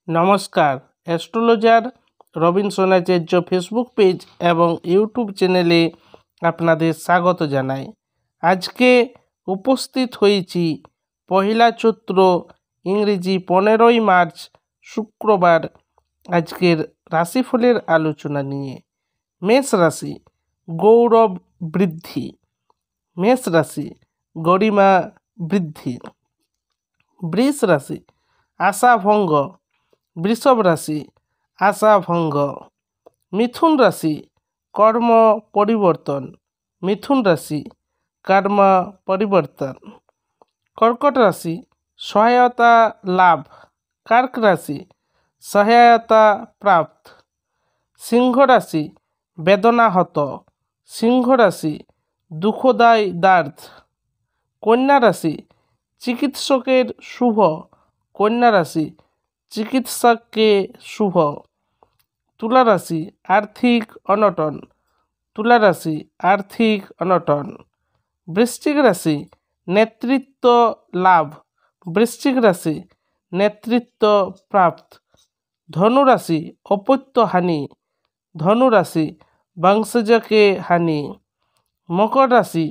নমস্কার, astrologer Robin সোনাচার্য Facebook page এবং YouTube চ্যানেলে আপনাদের স্বাগত জানাই। আজকে উপস্থিত হয়েছি পহেলা চৈত্র ইংরেজি 15ই মার্চ শুক্রবার আজকের রাশিফলের আলোচনা নিয়ে। মেষ রাশি গৌরব বৃদ্ধি, মেষ রাশি গরিমা বৃদ্ধি। বৃষ রাশি আশা ভঙ্গ, বৃষভ রাশি আশা ভঙ্গ। মিথুন রাশি কর্ম পরিবর্তন, মিথুন রাশি কর্ম পরিবর্তন। কর্কট রাশি সহায়তা লাভ, কর্ক রাশি সহায়তা প্রাপ্ত। সিংহ রাশি বেদনাহত, সিংহ রাশি দুঃখদায়ী দার্থ। কন্যা রাশি চিকিৎসকের শুভ, কন্যা রাশি চিকিৎসককে শুভ। তুলা রাশি আর্থিক অনটন, তুলা রাশি আর্থিক অনটন। বৃশ্চিক রাশি নেতৃত্ব লাভ, বৃশ্চিক রাশি নেতৃত্ব প্রাপ্ত। ধনু রাশি অপত্য হানি, ধনু রাশি বংশজকে হানি। মকর রাশি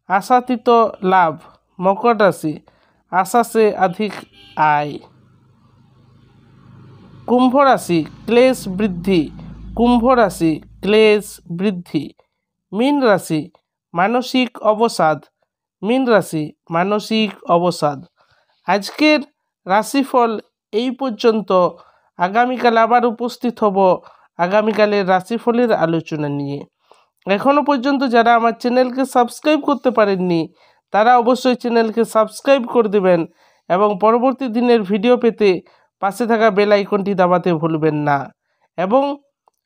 আশাতীত লাভ, মকর রাশি आशा से अधिक आय। कुंभ राशि क्लेश वृद्धि, कुंभ राशि क्लेश वृद्धि। मीन राशि मानसिक अवसाद, मीन राशि मानसिक अवसाद। आजकेर राशिफल এই পর্যন্ত। আগামীকাল আবার উপস্থিত হব আগামীকালের রাশিফলের আলোচনা নিয়ে। এখনও পর্যন্ত যারা আমার চ্যানেলকে সাবস্ক্রাইব করতে পারেননি তারা অবশ্যই চ্যানেলকে সাবস্ক্রাইব করে দেবেন এবং পরবর্তী দিনের ভিডিও পেতে পাশে থাকা বেল আইকনটি দাবাতে ভুলবেন না। এবং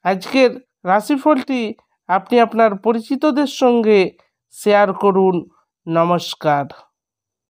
আজকের রাশিফলটি আপনি আপনার পরিচিতদের সঙ্গে শেয়ার করুন। নমস্কার।